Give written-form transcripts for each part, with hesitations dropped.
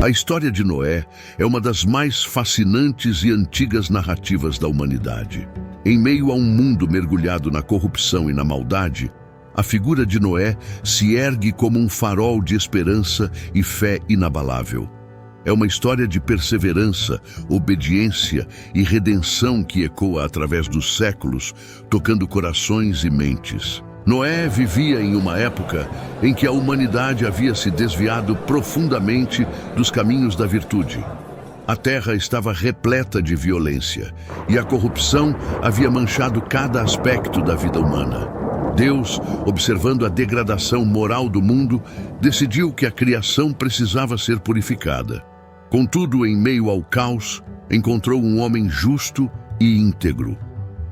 A história de Noé é uma das mais fascinantes e antigas narrativas da humanidade. Em meio a um mundo mergulhado na corrupção e na maldade, a figura de Noé se ergue como um farol de esperança e fé inabalável. É uma história de perseverança, obediência e redenção que ecoa através dos séculos, tocando corações e mentes. Noé vivia em uma época em que a humanidade havia se desviado profundamente dos caminhos da virtude. A terra estava repleta de violência e a corrupção havia manchado cada aspecto da vida humana. Deus, observando a degradação moral do mundo, decidiu que a criação precisava ser purificada. Contudo, em meio ao caos, encontrou um homem justo e íntegro: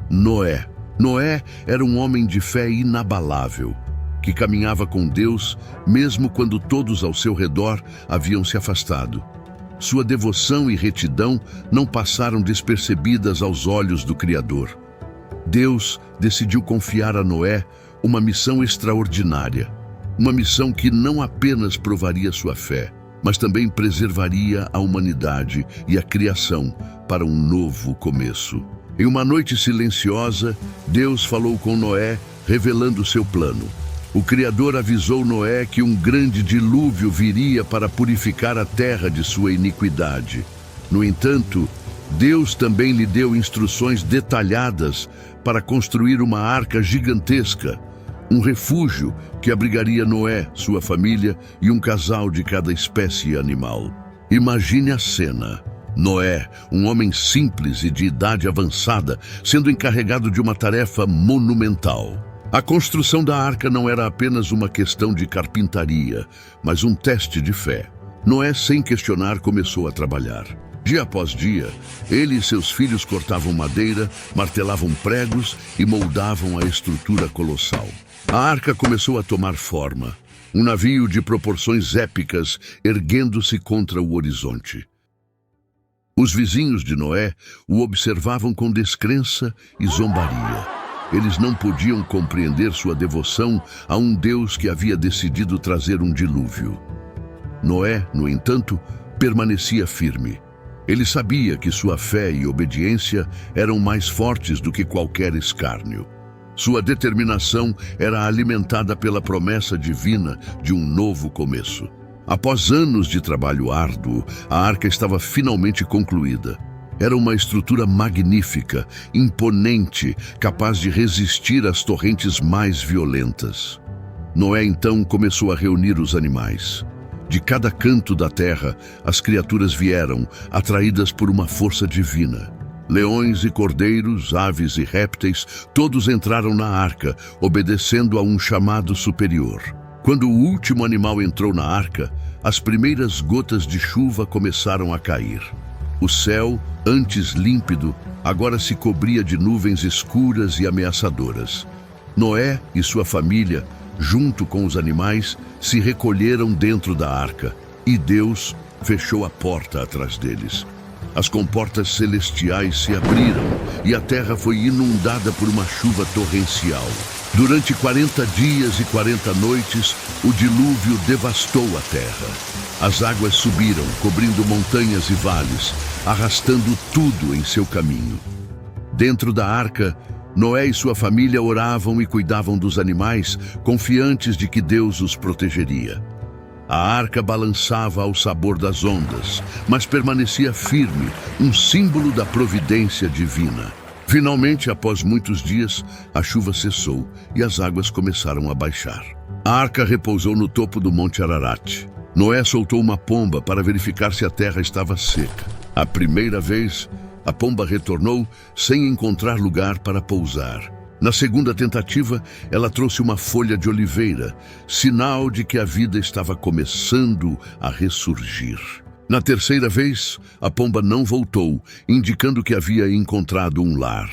Noé. Noé era um homem de fé inabalável, que caminhava com Deus mesmo quando todos ao seu redor haviam se afastado. Sua devoção e retidão não passaram despercebidas aos olhos do Criador. Deus decidiu confiar a Noé uma missão extraordinária, uma missão que não apenas provaria sua fé, mas também preservaria a humanidade e a criação para um novo começo. Em uma noite silenciosa, Deus falou com Noé, revelando seu plano. O Criador avisou Noé que um grande dilúvio viria para purificar a terra de sua iniquidade. No entanto, Deus também lhe deu instruções detalhadas para construir uma arca gigantesca, um refúgio que abrigaria Noé, sua família e um casal de cada espécie animal. Imagine a cena. Noé, um homem simples e de idade avançada, sendo encarregado de uma tarefa monumental. A construção da arca não era apenas uma questão de carpintaria, mas um teste de fé. Noé, sem questionar, começou a trabalhar. Dia após dia, ele e seus filhos cortavam madeira, martelavam pregos e moldavam a estrutura colossal. A arca começou a tomar forma, um navio de proporções épicas erguendo-se contra o horizonte. Os vizinhos de Noé o observavam com descrença e zombaria. Eles não podiam compreender sua devoção a um Deus que havia decidido trazer um dilúvio. Noé, no entanto, permanecia firme. Ele sabia que sua fé e obediência eram mais fortes do que qualquer escárnio. Sua determinação era alimentada pela promessa divina de um novo começo. Após anos de trabalho árduo, a arca estava finalmente concluída. Era uma estrutura magnífica, imponente, capaz de resistir às torrentes mais violentas. Noé então começou a reunir os animais. De cada canto da terra, as criaturas vieram, atraídas por uma força divina. Leões e cordeiros, aves e répteis, todos entraram na arca, obedecendo a um chamado superior. Quando o último animal entrou na arca, as primeiras gotas de chuva começaram a cair. O céu, antes límpido, agora se cobria de nuvens escuras e ameaçadoras. Noé e sua família, junto com os animais, se recolheram dentro da arca, e Deus fechou a porta atrás deles. As comportas celestiais se abriram e a terra foi inundada por uma chuva torrencial. Durante 40 dias e 40 noites, o dilúvio devastou a terra. As águas subiram, cobrindo montanhas e vales, arrastando tudo em seu caminho. Dentro da arca, Noé e sua família oravam e cuidavam dos animais, confiantes de que Deus os protegeria. A arca balançava ao sabor das ondas, mas permanecia firme, um símbolo da providência divina. Finalmente, após muitos dias, a chuva cessou e as águas começaram a baixar. A arca repousou no topo do Monte Ararat. Noé soltou uma pomba para verificar se a terra estava seca. A primeira vez, a pomba retornou sem encontrar lugar para pousar. Na segunda tentativa, ela trouxe uma folha de oliveira, sinal de que a vida estava começando a ressurgir. Na terceira vez, a pomba não voltou, indicando que havia encontrado um lar.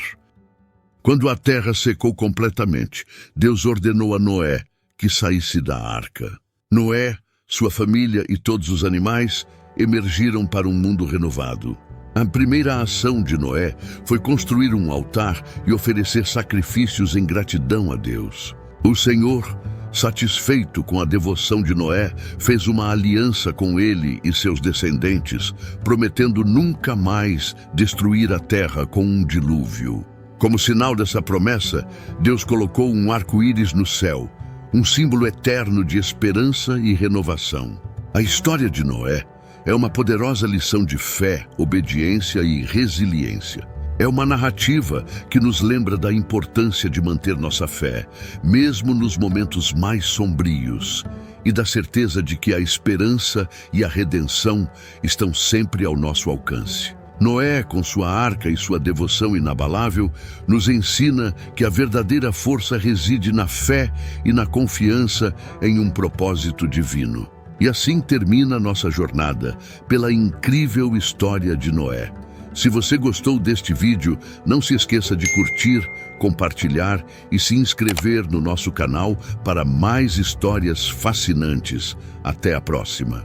Quando a terra secou completamente, Deus ordenou a Noé que saísse da arca. Noé, sua família e todos os animais emergiram para um mundo renovado. A primeira ação de Noé foi construir um altar e oferecer sacrifícios em gratidão a Deus. O Senhor satisfeito com a devoção de Noé, fez uma aliança com ele e seus descendentes, prometendo nunca mais destruir a terra com um dilúvio. Como sinal dessa promessa, Deus colocou um arco-íris no céu, um símbolo eterno de esperança e renovação. A história de Noé é uma poderosa lição de fé, obediência e resiliência. É uma narrativa que nos lembra da importância de manter nossa fé, mesmo nos momentos mais sombrios, e da certeza de que a esperança e a redenção estão sempre ao nosso alcance. Noé, com sua arca e sua devoção inabalável, nos ensina que a verdadeira força reside na fé e na confiança em um propósito divino. E assim termina nossa jornada pela incrível história de Noé. Se você gostou deste vídeo, não se esqueça de curtir, compartilhar e se inscrever no nosso canal para mais histórias fascinantes. Até a próxima!